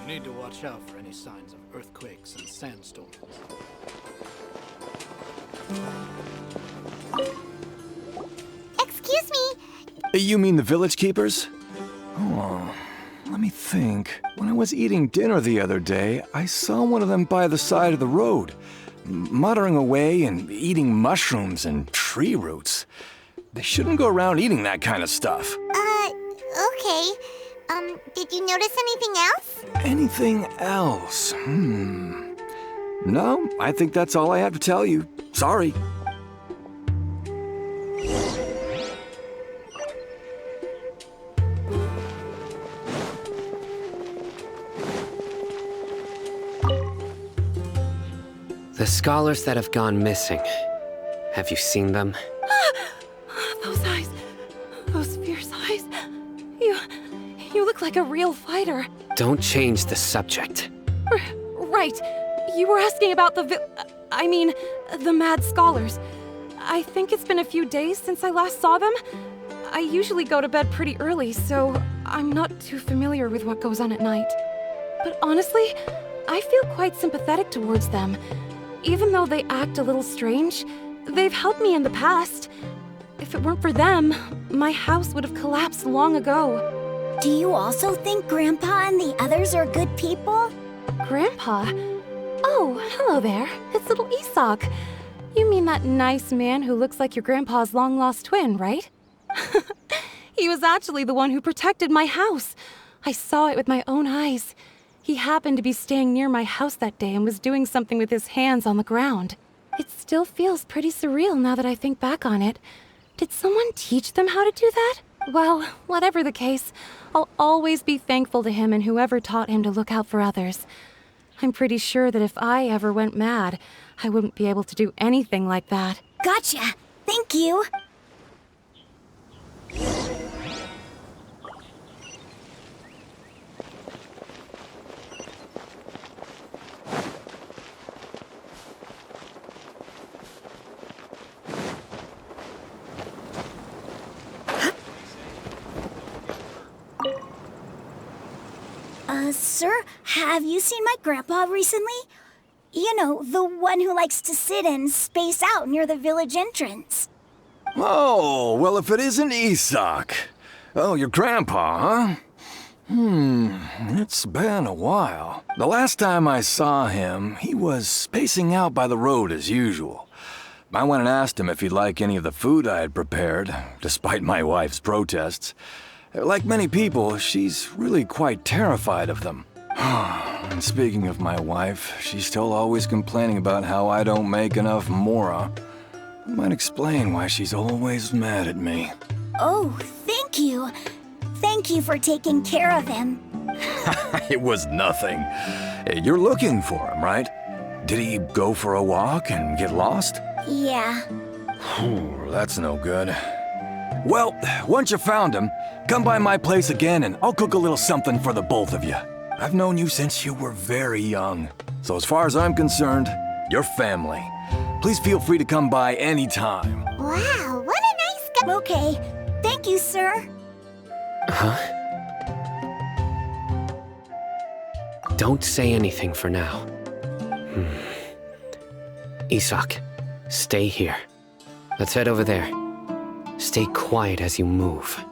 Need to watch out for any signs of earthquakes and sandstorms. Excuse me. You mean the village keepers? Oh, let me think. When I was eating dinner the other day, I saw one of them by the side of the road, muttering away and eating mushrooms and tree roots. They shouldn't go around eating that kind of stuff. Okay. Did you notice anything else? Anything else? No, I think that's all I have to tell you. Sorry. The scholars that have gone missing. Have you seen them? Those eyes. Those fierce eyes. You look like a real fighter. Don't change the subject. Right. You were asking about the mad scholars. I think it's been a few days since I last saw them. I usually go to bed pretty early, so I'm not too familiar with what goes on at night. But honestly, I feel quite sympathetic towards them. Even though they act a little strange, they've helped me in the past. If it weren't for them, my house would have collapsed long ago. Do you also think Grandpa and the others are good people? Grandpa? Oh, hello there. It's little Isak. You mean that nice man who looks like your grandpa's long-lost twin, right? He was actually the one who protected my house. I saw it with my own eyes. He happened to be staying near my house that day and was doing something with his hands on the ground. It still feels pretty surreal now that I think back on it. Did someone teach them how to do that? Well, whatever the case, I'll always be thankful to him and whoever taught him to look out for others. I'm pretty sure that if I ever went mad, I wouldn't be able to do anything like that. Gotcha. Thank you. Sir, have you seen my grandpa recently? You know, the one who likes to sit and space out near the village entrance. Oh, well, if it isn't Isak. Oh, your grandpa, huh? It's been a while. The last time I saw him, he was spacing out by the road as usual. I went and asked him if he'd like any of the food I had prepared, despite my wife's protests. Like many people, she's really quite terrified of them. And speaking of my wife, she's still always complaining about how I don't make enough mora. That might explain why she's always mad at me. Oh, thank you. Thank you for taking care of him. It was nothing. You're looking for him, right? Did he go for a walk and get lost? Yeah. That's no good. Well, once you found him, come by my place again and I'll cook a little something for the both of you. I've known you since you were very young. So as far as I'm concerned, you're family. Please feel free to come by anytime. Wow, what a nice guy. Okay, thank you, sir. Huh? Don't say anything for now. Isak, stay here. Let's head over there. Stay quiet as you move.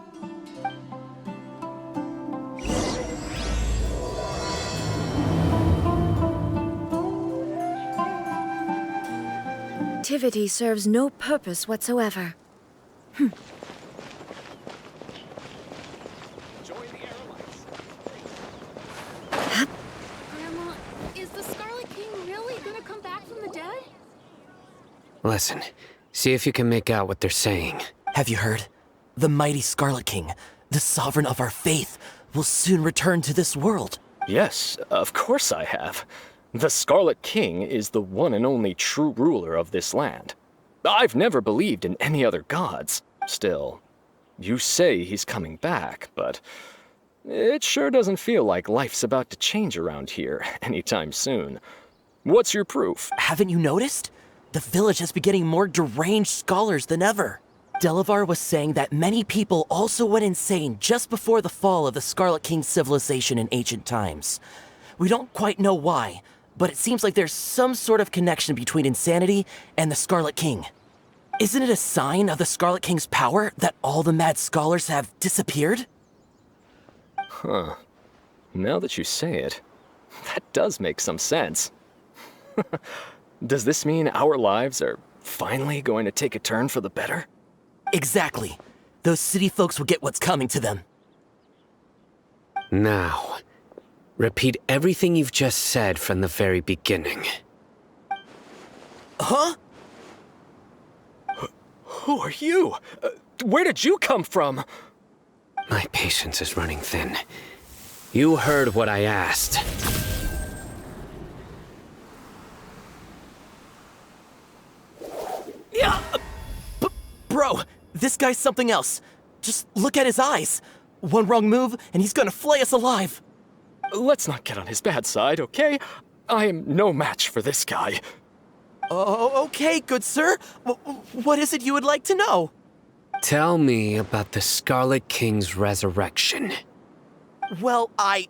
Activity serves no purpose whatsoever. Join the Aerolites. Grandma, is the Scarlet King really gonna come back from the dead? Listen, see if you can make out what they're saying. Have you heard? The mighty Scarlet King, the sovereign of our faith, will soon return to this world. Yes, of course I have. The Scarlet King is the one and only true ruler of this land. I've never believed in any other gods. Still, you say he's coming back, but it sure doesn't feel like life's about to change around here anytime soon. What's your proof? Haven't you noticed? The village has been getting more deranged scholars than ever. Delavar was saying that many people also went insane just before the fall of the Scarlet King's civilization in ancient times. We don't quite know why, but it seems like there's some sort of connection between insanity and the Scarlet King. Isn't it a sign of the Scarlet King's power that all the mad scholars have disappeared? Huh. Now that you say it, that does make some sense. Does this mean our lives are finally going to take a turn for the better? Exactly. Those city folks will get what's coming to them. Now, repeat everything you've just said from the very beginning. Huh? Who are you? Where did you come from? My patience is running thin. You heard what I asked. Yeah! Bro, this guy's something else. Just look at his eyes. One wrong move, and he's gonna flay us alive. Let's not get on his bad side, okay? I am no match for this guy. Oh, okay, good sir. What is it you would like to know? Tell me about the Scarlet King's resurrection. Well, I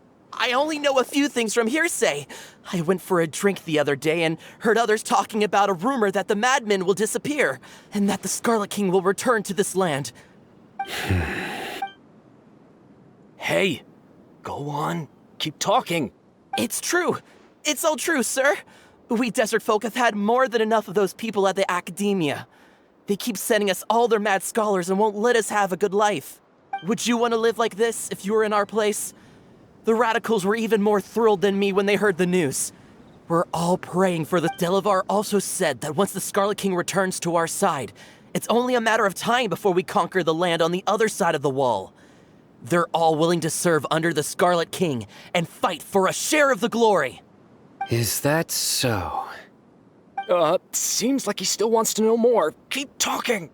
only know a few things from hearsay. I went for a drink the other day and heard others talking about a rumor that the madmen will disappear, and that the Scarlet King will return to this land. Hey, go on. Keep talking. It's true. It's all true, sir. We desert folk have had more than enough of those people at the academia. They keep sending us all their mad scholars and won't let us have a good life. Would you want to live like this if you were in our place? The radicals were even more thrilled than me when they heard the news. We're all praying for the Delavar also said that once the Scarlet King returns to our side, it's only a matter of time before we conquer the land on the other side of the wall. They're all willing to serve under the Scarlet King and fight for a share of the glory. Is that so? Seems like he still wants to know more. Keep talking.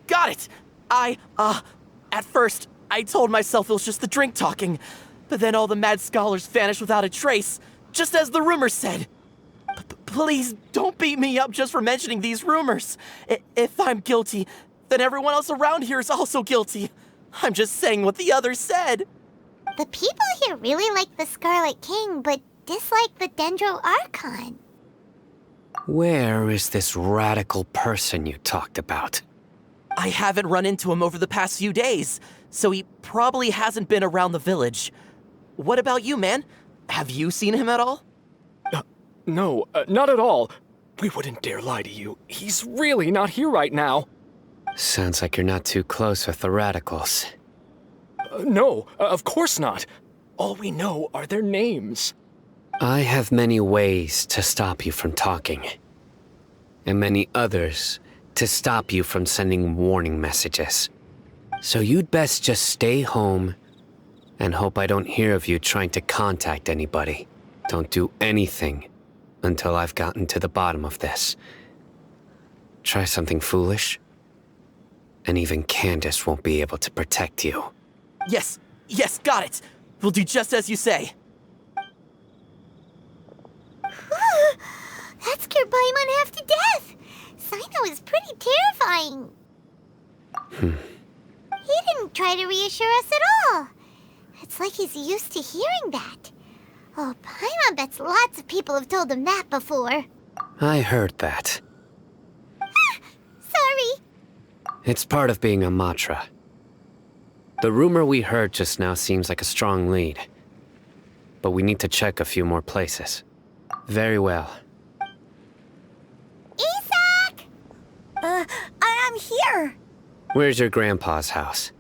Got it. At first, I told myself it was just the drink talking, but then all the mad scholars vanished without a trace, just as the rumors said. Please don't beat me up just for mentioning these rumors. If I'm guilty, then everyone else around here is also guilty. I'm just saying what the others said. The people here really like the Scarlet King, but dislike the Dendro Archon. Where is this radical person you talked about? I haven't run into him over the past few days, so he probably hasn't been around the village. What about you, man? Have you seen him at all? No, not at all. We wouldn't dare lie to you. He's really not here right now. Sounds like you're not too close with the radicals. No, of course not. All we know are their names. I have many ways to stop you from talking, and many others to stop you from sending warning messages. So you'd best just stay home and hope I don't hear of you trying to contact anybody. Don't do anything until I've gotten to the bottom of this. Try something foolish, and even Candace won't be able to protect you. Yes, got it. We'll do just as you say. That scared Paimon half to death. Sino is pretty terrifying. He didn't try to reassure us at all. It's like he's used to hearing that. Oh, Paimon bets lots of people have told him that before. I heard that. Sorry. It's part of being a Matra. The rumor we heard just now seems like a strong lead. But we need to check a few more places. Very well. Isak! I'm here. Where's your grandpa's house?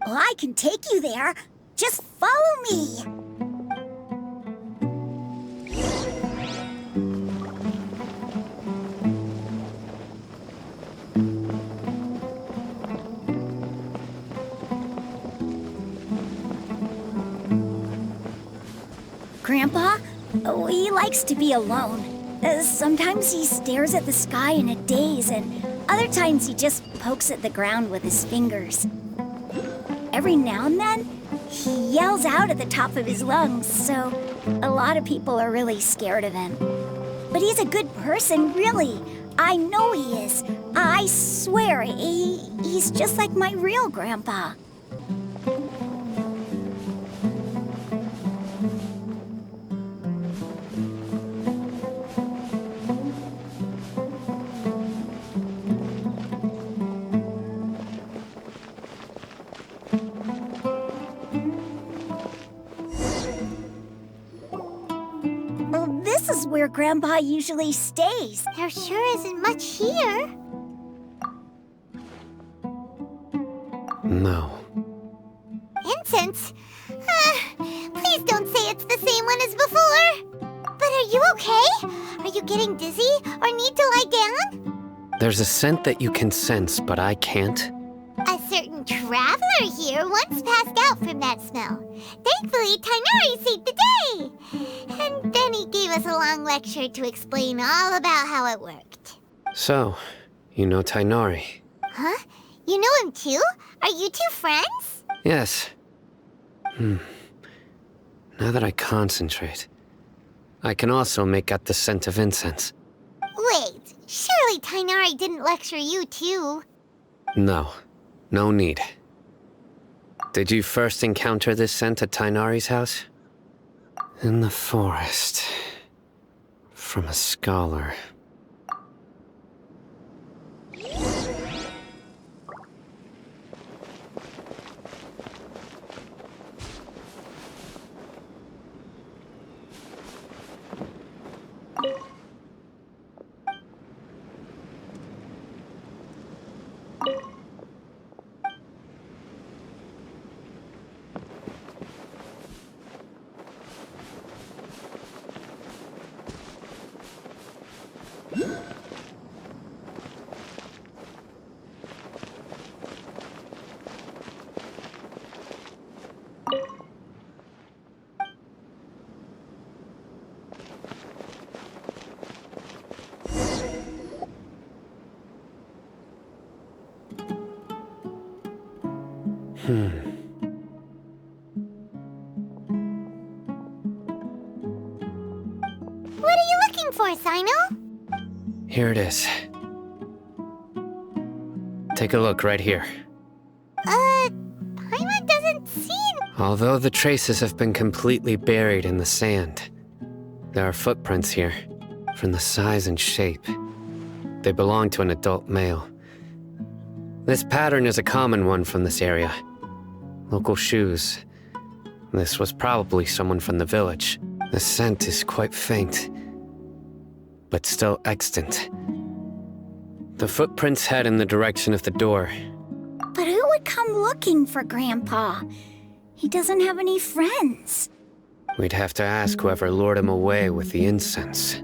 Well, I can take you there. Just follow me. Grandpa, he likes to be alone. Sometimes he stares at the sky in a daze, and other times he just pokes at the ground with his fingers. Every now and then, he yells out at the top of his lungs, so a lot of people are really scared of him. But he's a good person, really. I know he is. I swear, he's just like my real grandpa. where Grandpa usually stays. There sure isn't much here. No. Incense? Please don't say it's the same one as before. But are you okay? Are you getting dizzy or need to lie down? There's a scent that you can sense, but I can't. A certain traveler here once passed out from that smell. Thankfully, Tighnari saved the day. And then he gave us a long lecture to explain all about how it worked. So, you know Tighnari? Huh? You know him too? Are you two friends? Yes. Now that I concentrate, I can also make out the scent of incense. Wait, surely Tighnari didn't lecture you too? No. No need. Did you first encounter this scent at Tighnari's house? In the forest. From a scholar. What are you looking for, Sino? Here it is. Take a look right here. Paimon doesn't seem... Although the traces have been completely buried in the sand, there are footprints here, from the size and shape. They belong to an adult male. This pattern is a common one from this area. Local shoes. This was probably someone from the village. The scent is quite faint, but still extant. The footprints head in the direction of the door. But who would come looking for Grandpa? He doesn't have any friends. We'd have to ask whoever lured him away with the incense.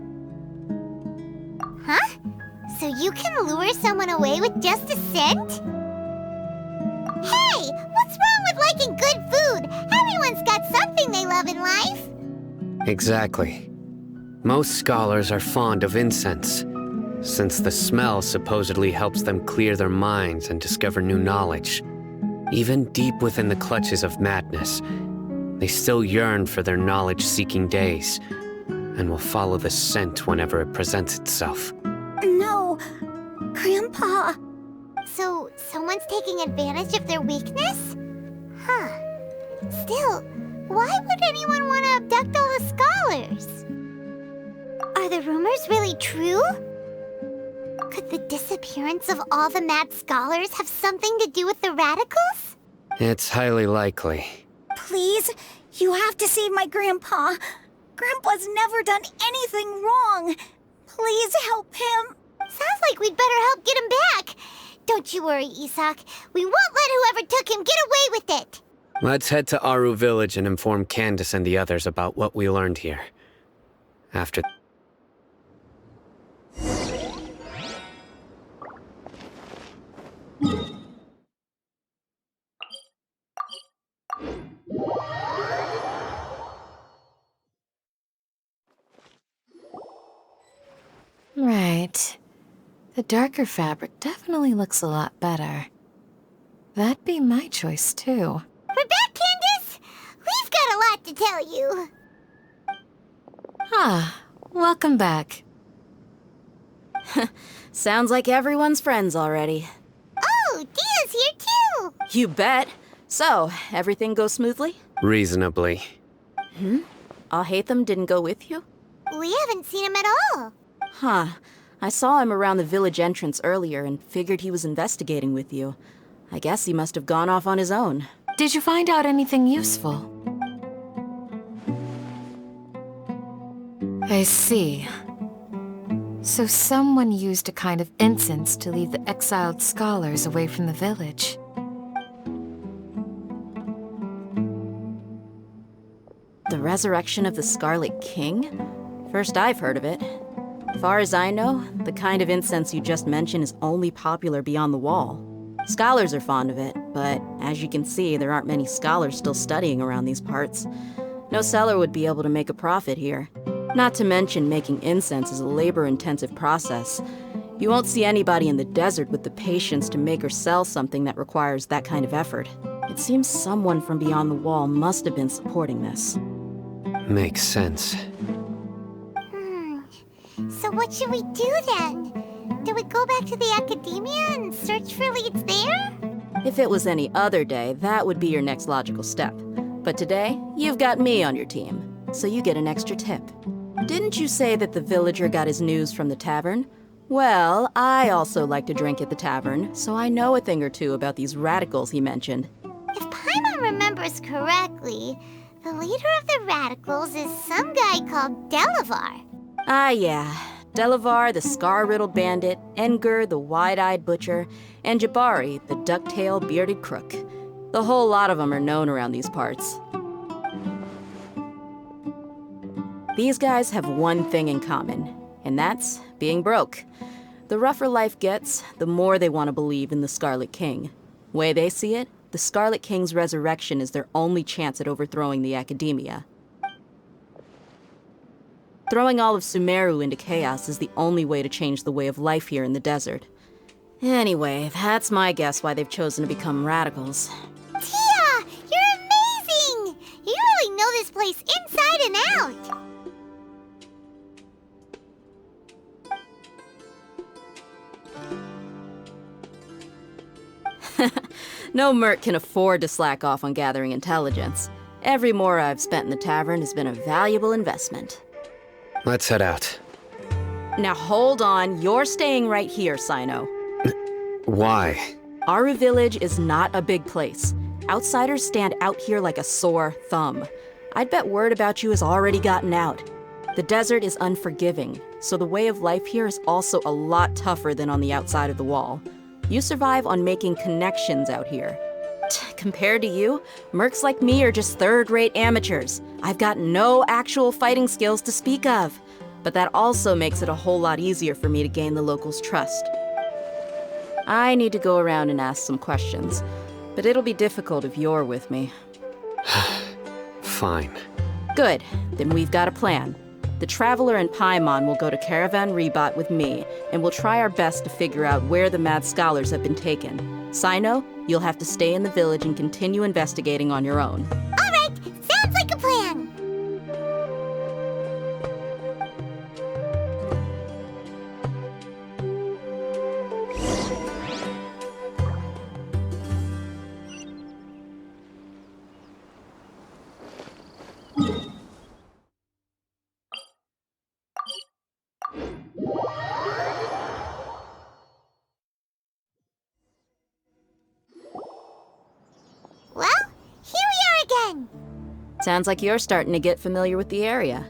Huh? So you can lure someone away with just a scent? Hey! What's wrong with liking good food? Everyone's got something they love in life. Exactly. Most scholars are fond of incense, since the smell supposedly helps them clear their minds and discover new knowledge. Even deep within the clutches of madness, they still yearn for their knowledge-seeking days, and will follow the scent whenever it presents itself. No, Grandpa. So, someone's taking advantage of their weakness? Huh. Still, why would anyone want to abduct all the scholars? Are the rumors really true? Could the disappearance of all the mad scholars have something to do with the radicals? It's highly likely. Please, you have to save my Grandpa. Grandpa's never done anything wrong. Please help him. Sounds like we'd better help get him back. Don't you worry, Isak. We won't let whoever took him get away with it. Let's head to Aru Village and inform Candace and the others about what we learned here. After... Right. The darker fabric definitely looks a lot better. That'd be my choice, too. We're back, Candace! We've got a lot to tell you. Ah, welcome back. Sounds like everyone's friends already. Oh, Dia's here too! You bet. So, everything goes smoothly? Reasonably. Alhaitham didn't go with you? We haven't seen him at all. Huh. I saw him around the village entrance earlier and figured he was investigating with you. I guess he must have gone off on his own. Did you find out anything useful? I see. So someone used a kind of incense to lead the exiled scholars away from the village. The resurrection of the Scarlet King? First I've heard of it. Far as I know, the kind of incense you just mentioned is only popular beyond the wall. Scholars are fond of it, but as you can see, there aren't many scholars still studying around these parts. No seller would be able to make a profit here. Not to mention, making incense is a labor-intensive process. You won't see anybody in the desert with the patience to make or sell something that requires that kind of effort. It seems someone from beyond the wall must have been supporting this. Makes sense. So what should we do then? Do we go back to the academia and search for leads there? If it was any other day, that would be your next logical step. But today, you've got me on your team, so you get an extra tip. Didn't you say that the villager got his news from the tavern? Well, I also like to drink at the tavern, so I know a thing or two about these radicals he mentioned. If Paimon remembers correctly, the leader of the radicals is some guy called Delavar. Ah, yeah. Delavar, the scar-riddled bandit, Engur, the wide-eyed butcher, and Jabari, the duck-tailed bearded crook. The whole lot of them are known around these parts. These guys have one thing in common, and that's being broke. The rougher life gets, the more they want to believe in the Scarlet King. Way they see it, the Scarlet King's resurrection is their only chance at overthrowing the academia. Throwing all of Sumeru into chaos is the only way to change the way of life here in the desert. Anyway, that's my guess why they've chosen to become radicals. Tia! You're amazing! You really know this place inside and out! No merc can afford to slack off on gathering intelligence. Every mora I've spent in the tavern has been a valuable investment. Let's head out. Now hold on, you're staying right here, Sino. Why? Aru Village is not a big place. Outsiders stand out here like a sore thumb. I'd bet word about you has already gotten out. The desert is unforgiving, so the way of life here is also a lot tougher than on the outside of the wall. You survive on making connections out here. Compared to you, mercs like me are just third-rate amateurs. I've got no actual fighting skills to speak of. But that also makes it a whole lot easier for me to gain the locals' trust. I need to go around and ask some questions, but it'll be difficult if you're with me. Fine. Good, then we've got a plan. The Traveler and Paimon will go to Caravan Rebot with me, and we'll try our best to figure out where the mad scholars have been taken. Sino, you'll have to stay in the village and continue investigating on your own. All right, sounds like a plan. Well, here we are again. Sounds like you're starting to get familiar with the area.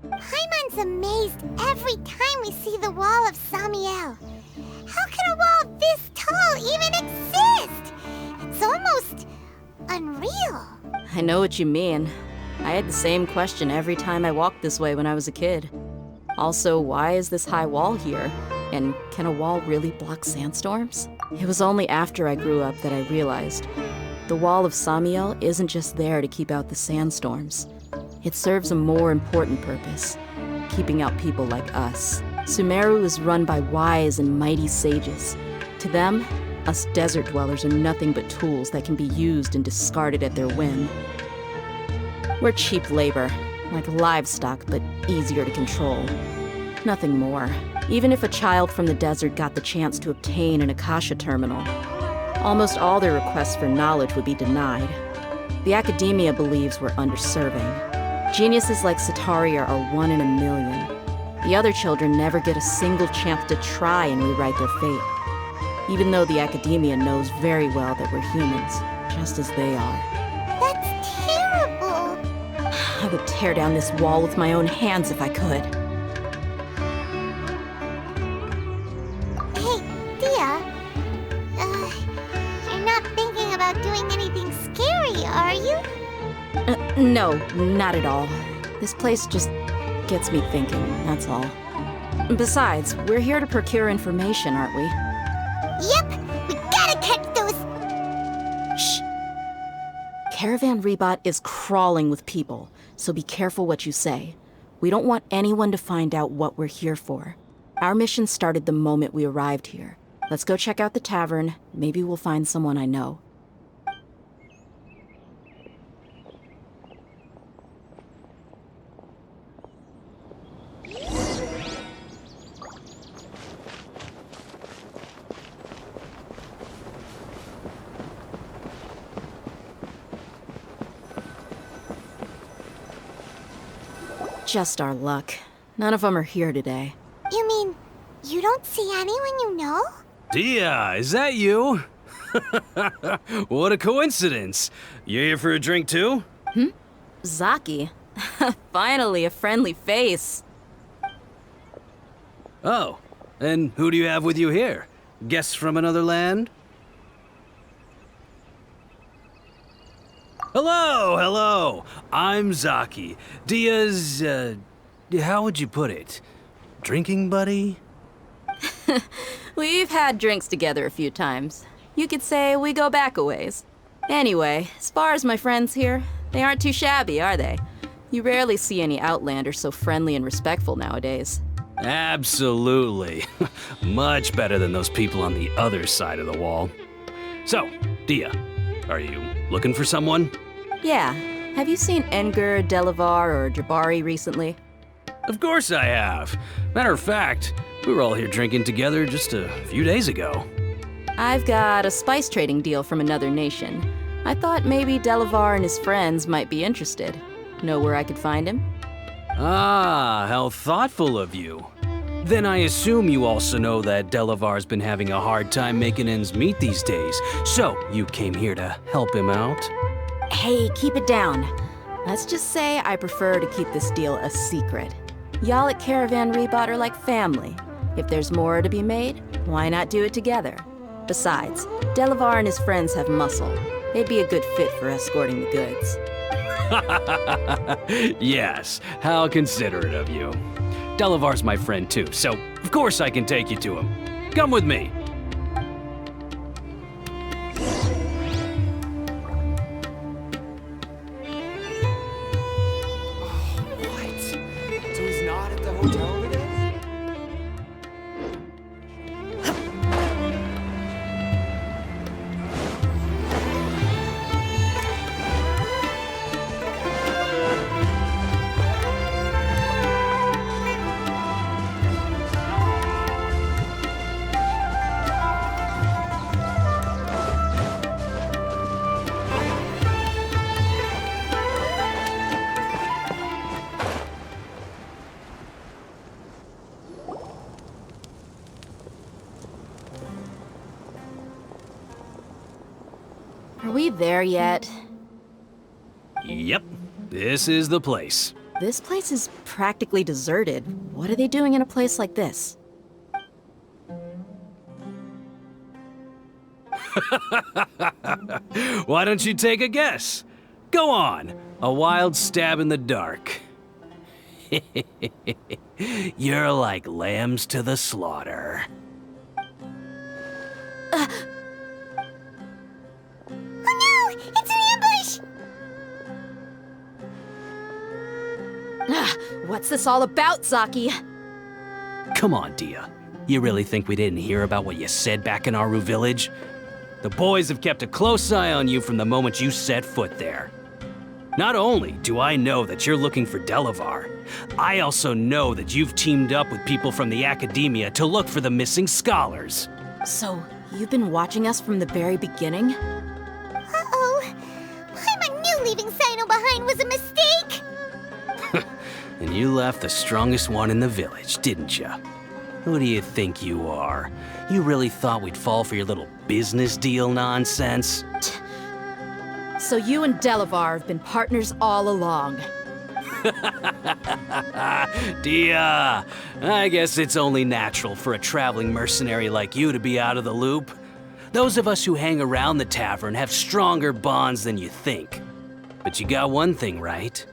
Paimon's amazed every time we see the wall of Samiel. How can a wall this tall even exist? It's almost unreal. I know what you mean. I had the same question every time I walked this way when I was a kid. Also, why is this high wall here? And can a wall really block sandstorms? It was only after I grew up that I realized the wall of Samiel isn't just there to keep out the sandstorms. It serves a more important purpose, keeping out people like us. Sumeru is run by wise and mighty sages. To them, us desert dwellers are nothing but tools that can be used and discarded at their whim. We're cheap labor, like livestock, but easier to control. Nothing more. Even if a child from the desert got the chance to obtain an Akasha terminal, almost all their requests for knowledge would be denied. The academia believes we're underserving. Geniuses like Sataria are 1 in a million. The other children never get a single chance to try and rewrite their fate, even though the academia knows very well that we're humans, just as they are. That's terrible. I would tear down this wall with my own hands if I could. Hey, Dia. You're not thinking about doing anything scary, are you? No, not at all. This place just gets me thinking, that's all. Besides, we're here to procure information, aren't we? Yep, we gotta catch those... Shh. Caravan Rebot is crawling with people, so be careful what you say. We don't want anyone to find out what we're here for. Our mission started the moment we arrived here. Let's go check out the tavern. Maybe we'll find someone I know. Just our luck. None of them are here today. You mean, you don't see anyone you know? Dia, is that you? What a coincidence. You here for a drink too? Zaki. Finally, a friendly face. Oh, and who do you have with you here? Guests from another land? Hello, hello. I'm Zaki. Dia's, how would you put it? Drinking buddy? We've had drinks together a few times. You could say we go back a ways. Anyway, as far as my friends here, they aren't too shabby, are they? You rarely see any Outlanders so friendly and respectful nowadays. Absolutely. Much better than those people on the other side of the wall. So, Dia, are you looking for someone? Yeah. Have you seen Enger, Delavar, or Jabari recently? Of course I have. Matter of fact, we were all here drinking together just a few days ago. I've got a spice trading deal from another nation. I thought maybe Delavar and his friends might be interested. Know where I could find him? Ah, how thoughtful of you. Then I assume you also know that Delavar's been having a hard time making ends meet these days, so you came here to help him out? Hey, keep it down. Let's just say I prefer to keep this deal a secret. Y'all at Caravan Rebot are like family. If there's more to be made, why not do it together? Besides, Delavar and his friends have muscle. They'd be a good fit for escorting the goods. Yes, how considerate of you. Delavar's my friend too, so of course I can take you to him. Come with me. What? So he's not at the hotel today? Are we there yet? Yep, this is the place. This place is practically deserted. What are they doing in a place like this? Why don't you take a guess? Go on, a wild stab in the dark. You're like lambs to the slaughter. Oh no! It's an ambush! What's this all about, Zaki? Come on, Dia. You really think we didn't hear about what you said back in Aru village? The boys have kept a close eye on you from the moment you set foot there. Not only do I know that you're looking for Delavar, I also know that you've teamed up with people from the Academia to look for the missing scholars. So, you've been watching us from the very beginning? Uh-oh. Paimon knew leaving Sino behind was a mistake! And you left the strongest one in the village, didn't you? Who do you think you are? You really thought we'd fall for your little business deal nonsense? So you and Delavar have been partners all along. No! Dia, I guess it's only natural for a traveling mercenary like you to be out of the loop. Those of us who hang around the tavern have stronger bonds than you think. But you got one thing right.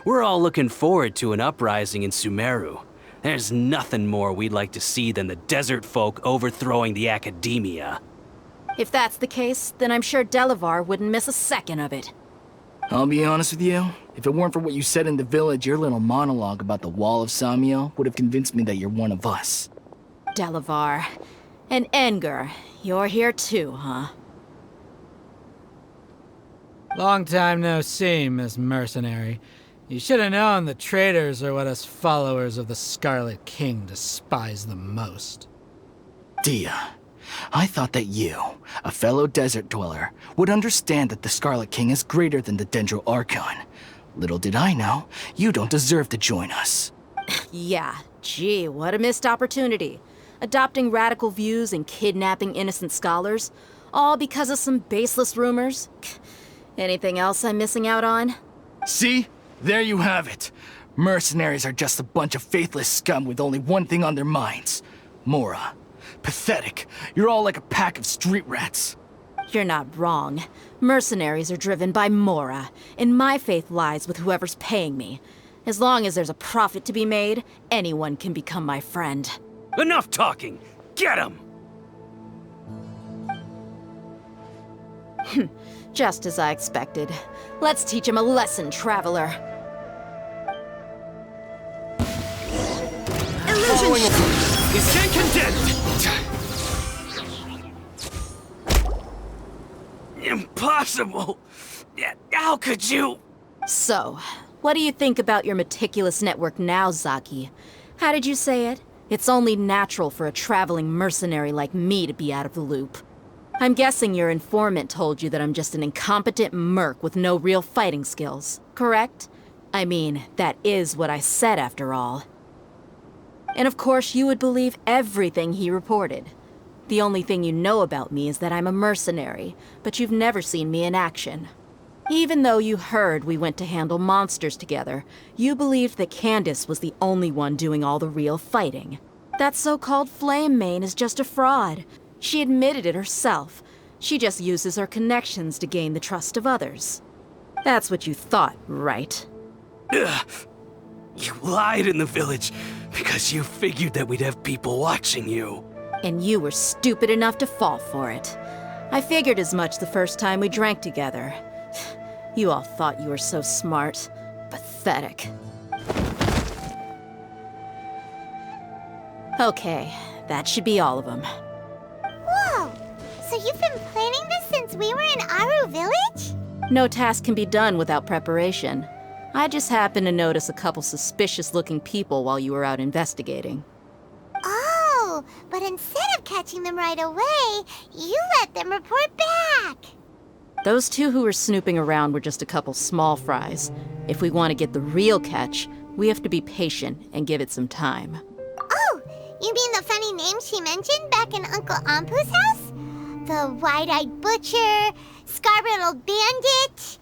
We're all looking forward to an uprising in Sumeru. There's nothing more we'd like to see than the desert folk overthrowing the academia. If that's the case, then I'm sure Delavar wouldn't miss a second of it. I'll be honest with you, if it weren't for what you said in the village, your little monologue about the Wall of Samiel would have convinced me that you're one of us. Delavar. And Edgar, you're here too, huh? Long time no see, Miss Mercenary. You should have known the traitors are what us followers of the Scarlet King despise the most. Dia, I thought that you, a fellow desert dweller, would understand that the Scarlet King is greater than the Dendro Archon. Little did I know, you don't deserve to join us. Yeah, gee, what a missed opportunity. Adopting radical views and kidnapping innocent scholars, all because of some baseless rumors. Anything else I'm missing out on? See? There you have it. Mercenaries are just a bunch of faithless scum with only one thing on their minds. Mora. Pathetic. You're all like a pack of street rats. You're not wrong. Mercenaries are driven by Mora, and my faith lies with whoever's paying me. As long as there's a profit to be made, anyone can become my friend. Enough talking! Get him! Just as I expected. Let's teach him a lesson, traveler. Illusion! Is condemned! Impossible! How could you? So, what do you think about your meticulous network now, Zaki? How did you say it? It's only natural for a traveling mercenary like me to be out of the loop. I'm guessing your informant told you that I'm just an incompetent merc with no real fighting skills, correct? I mean, that is what I said after all. And of course you would believe everything he reported. The only thing you know about me is that I'm a mercenary, but you've never seen me in action. Even though you heard we went to handle monsters together, you believed that Candace was the only one doing all the real fighting. That so-called Flame Mane is just a fraud. She admitted it herself. She just uses her connections to gain the trust of others. That's what you thought, right? Ugh. You lied in the village because you figured that we'd have people watching you. And you were stupid enough to fall for it. I figured as much the first time we drank together. You all thought you were so smart. Pathetic. Okay, that should be all of them. Whoa! So you've been planning this since we were in Aru Village? No task can be done without preparation. I just happened to notice a couple suspicious-looking people while you were out investigating. Oh, but instead of catching them right away, you let them report back! Those two who were snooping around were just a couple small fries. If we want to get the real catch, we have to be patient and give it some time. Oh, you mean the funny name she mentioned back in Uncle Ampu's house? The wide-eyed butcher, Scarlet bandit,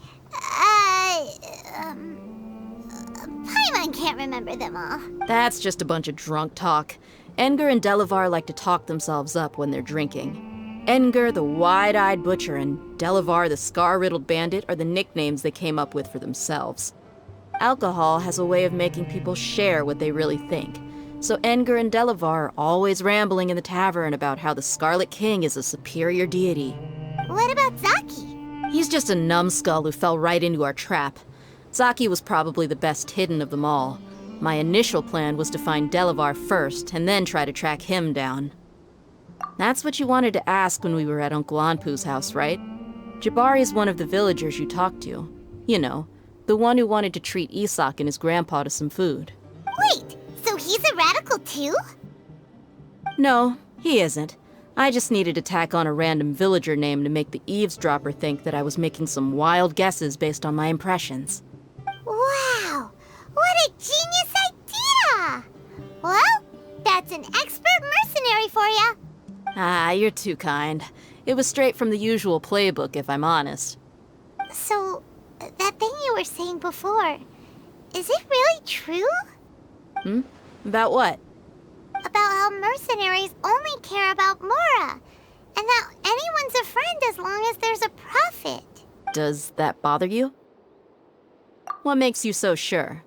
Paimon can't remember them all. That's just a bunch of drunk talk. Edgar and Delavar like to talk themselves up when they're drinking. Edgar, the wide-eyed butcher, and Delavar, the scar-riddled bandit, are the nicknames they came up with for themselves. Alcohol has a way of making people share what they really think. So Edgar and Delavar are always rambling in the tavern about how the Scarlet King is a superior deity. What about Zaki? He's just a numbskull who fell right into our trap. Zaki was probably the best hidden of them all. My initial plan was to find Delavar first, and then try to track him down. That's what you wanted to ask when we were at Uncle Anpu's house, right? Jabari is one of the villagers you talked to. You know, the one who wanted to treat Isak and his grandpa to some food. Wait, so he's a radical too? No, he isn't. I just needed to tack on a random villager name to make the eavesdropper think that I was making some wild guesses based on my impressions. Wow, what a genius idea! Well, that's an expert mercenary for ya. Ah, you're too kind. It was straight from the usual playbook, if I'm honest. So, that thing you were saying before, is it really true? About what? About how mercenaries only care about Mora, and that anyone's a friend as long as there's a profit. Does that bother you? What makes you so sure?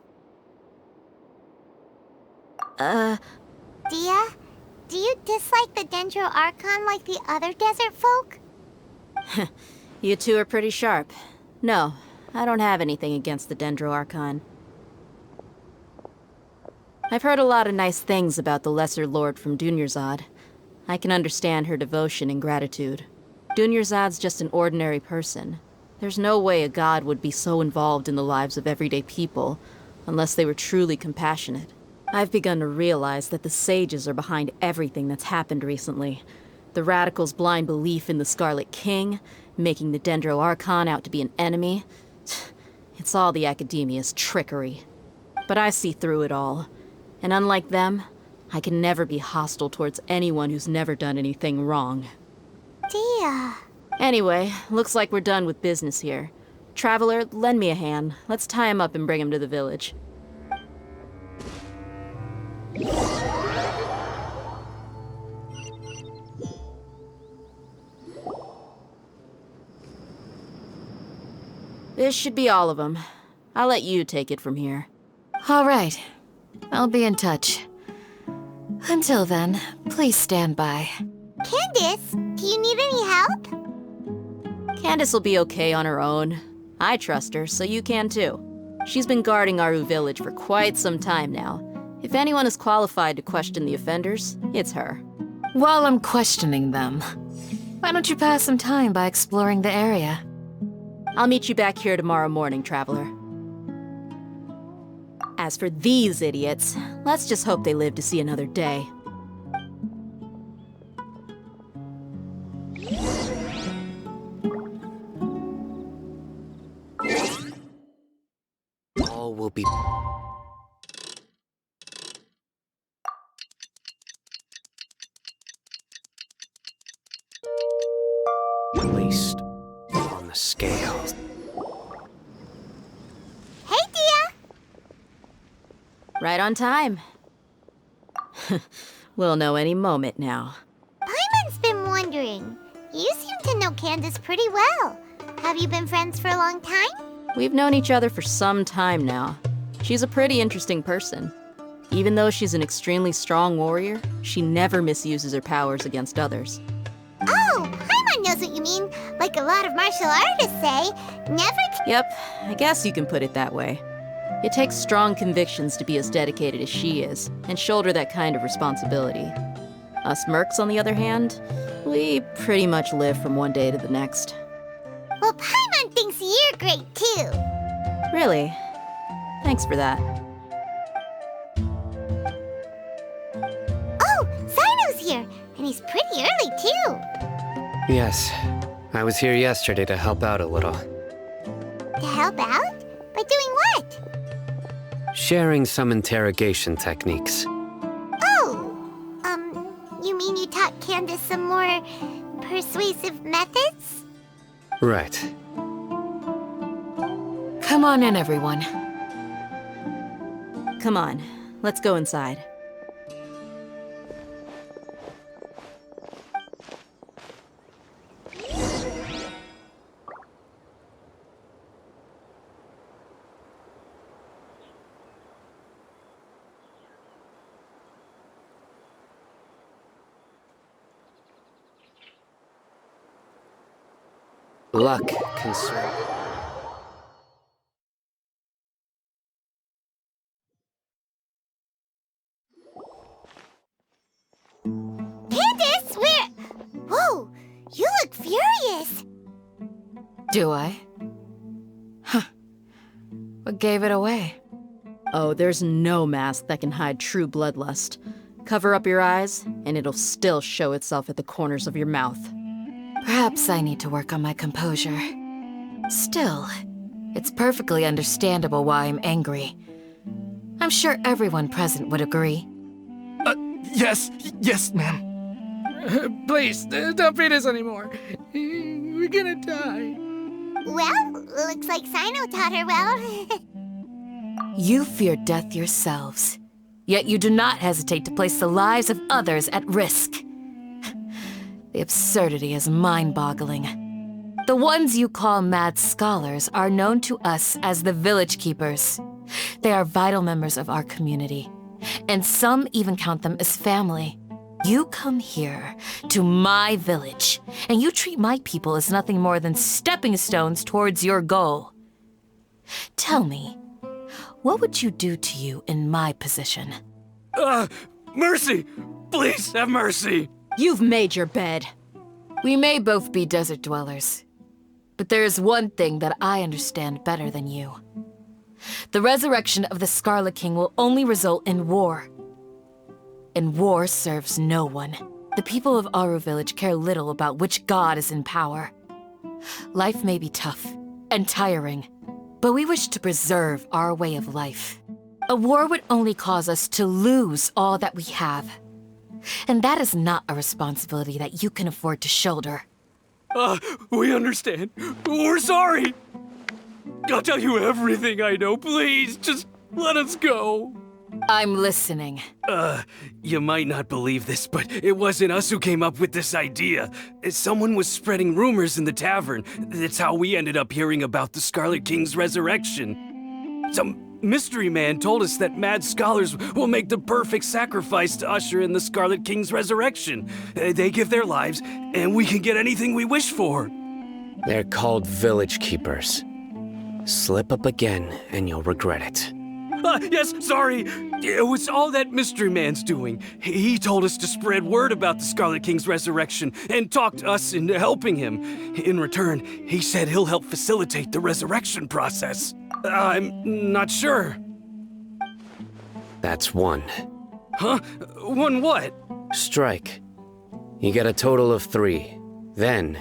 Dia, do you dislike the Dendro Archon like the other desert folk? You two are pretty sharp. No, I don't have anything against the Dendro Archon. I've heard a lot of nice things about the Lesser Lord from Dunyarzad. I can understand her devotion and gratitude. Dunyarzad's just an ordinary person. There's no way a god would be so involved in the lives of everyday people, unless they were truly compassionate. I've begun to realize that the sages are behind everything that's happened recently. The radicals' blind belief in the Scarlet King, making the Dendro Archon out to be an enemy. It's all the Academia's trickery. But I see through it all. And unlike them, I can never be hostile towards anyone who's never done anything wrong. Dia. Anyway, looks like we're done with business here. Traveler, lend me a hand. Let's tie him up and bring him to the village. This should be all of them. I'll let you take it from here. All right. I'll be in touch. Until then, please stand by. Candace, do you need any help? Candace will be okay on her own. I trust her, so you can too. She's been guarding Aru village for quite some time now. If anyone is qualified to question the offenders, it's her. While I'm questioning them, why don't you pass some time by exploring the area? I'll meet you back here tomorrow morning, Traveler. As for these idiots, let's just hope they live to see another day. All will be... placed on the scales. Hey, Dia! Right on time. We'll know any moment now. Paimon's been wondering. You seem to know Candace pretty well. Have you been friends for a long time? We've known each other for some time now. She's a pretty interesting person. Even though she's an extremely strong warrior, she never misuses her powers against others. Oh, Paimon knows what you mean. Like a lot of martial artists say, never... Yep, I guess you can put it that way. It takes strong convictions to be as dedicated as she is, and shoulder that kind of responsibility. Us mercs, on the other hand, we pretty much live from one day to the next. Well, Paimon thinks you're great, too. Really? Thanks for that. Oh, Sino's here, and he's pretty early, too. Yes, I was here yesterday to help out a little. To help out? By doing what? Sharing some interrogation techniques. Oh, you mean you taught Candace some more persuasive methods? Right. Come on in, everyone. Come on, let's go inside. Luck concern. Candace, where... Whoa, you look furious. Do I? Huh. What gave it away? Oh, there's no mask that can hide true bloodlust. Cover up your eyes, and it'll still show itself at the corners of your mouth. Perhaps I need to work on my composure. Still, it's perfectly understandable why I'm angry. I'm sure everyone present would agree. Yes, ma'am. Please, don't beat us anymore. We're gonna die. Well, looks like Sino taught her well. You fear death yourselves, yet you do not hesitate to place the lives of others at risk. The absurdity is mind-boggling. The ones you call mad scholars are known to us as the Village Keepers. They are vital members of our community, and some even count them as family. You come here, to my village, and you treat my people as nothing more than stepping stones towards your goal. Tell me, what would you do to you in my position? Mercy! Please have mercy! You've made your bed. We may both be desert dwellers, but there is one thing that I understand better than you. The resurrection of the Scarlet King will only result in war. And war serves no one. The people of Aru Village care little about which god is in power. Life may be tough and tiring, but we wish to preserve our way of life. A war would only cause us to lose all that we have. And that is not a responsibility that you can afford to shoulder. We understand. We're sorry. I'll tell you everything I know. Please, just let us go. I'm listening. You might not believe this, but it wasn't us who came up with this idea. Someone was spreading rumors in the tavern. That's how we ended up hearing about the Scarlet King's resurrection. Some mystery man told us that mad scholars will make the perfect sacrifice to usher in the Scarlet King's resurrection. They give their lives, and we can get anything we wish for. They're called Village Keepers. Slip up again, and you'll regret it. Yes, sorry. It was all that mystery man's doing. He told us to spread word about the Scarlet King's resurrection and talked us into helping him. In return, he said he'll help facilitate the resurrection process. I'm not sure. That's one. Huh? One what? Strike. You get a total of 3. Then,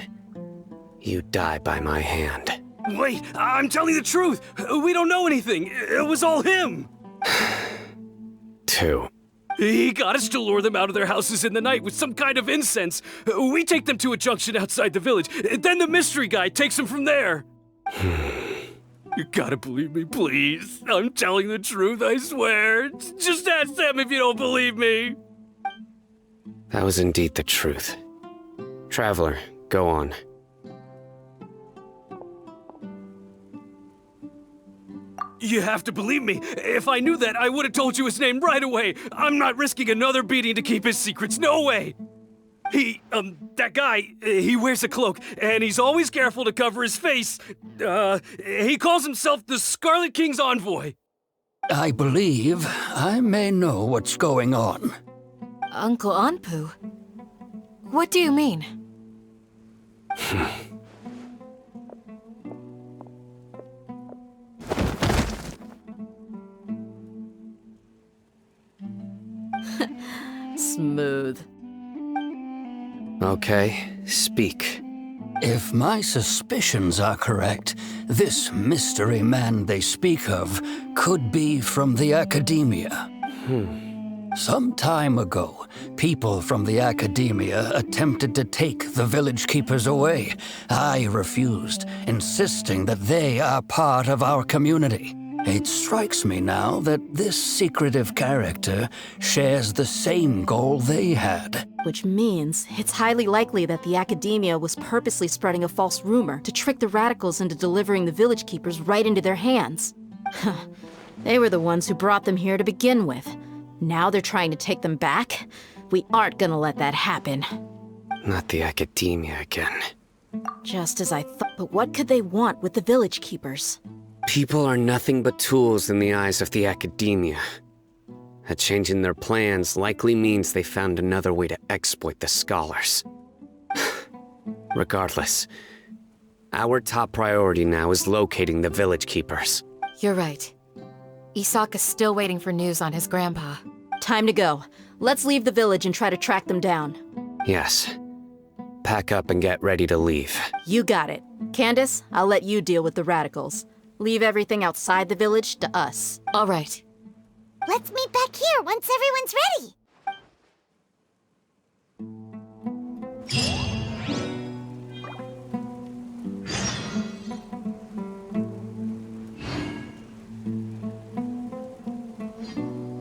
you die by my hand. Wait, I'm telling the truth. We don't know anything. It was all him. 2. He got us to lure them out of their houses in the night with some kind of incense. We take them to a junction outside the village. Then the mystery guy takes them from there. You gotta believe me, please. I'm telling the truth, I swear. Just ask them if you don't believe me. That was indeed the truth. Traveler, go on. You have to believe me. If I knew that, I would have told you his name right away. I'm not risking another beating to keep his secrets. No way. That guy, he wears a cloak, and he's always careful to cover his face. He calls himself the Scarlet King's envoy. I believe I may know what's going on. Uncle Anpu? What do you mean? Smooth. Okay, speak. If my suspicions are correct, this mystery man they speak of could be from the Academia. Some time ago, people from the Academia attempted to take the Village Keepers away. I refused, insisting that they are part of our community. It strikes me now that this secretive character shares the same goal they had. Which means it's highly likely that the Academia was purposely spreading a false rumor to trick the radicals into delivering the Village Keepers right into their hands. They were the ones who brought them here to begin with. Now they're trying to take them back? We aren't gonna let that happen. Not the Academia again. Just as I thought, but what could they want with the Village Keepers? People are nothing but tools in the eyes of the Academia. A change in their plans likely means they found another way to exploit the scholars. Regardless, our top priority now is locating the Village Keepers. You're right. Isak is still waiting for news on his grandpa. Time to go. Let's leave the village and try to track them down. Yes. Pack up and get ready to leave. You got it. Candace, I'll let you deal with the radicals. Leave everything outside the village to us. All right. Let's meet back here once everyone's ready.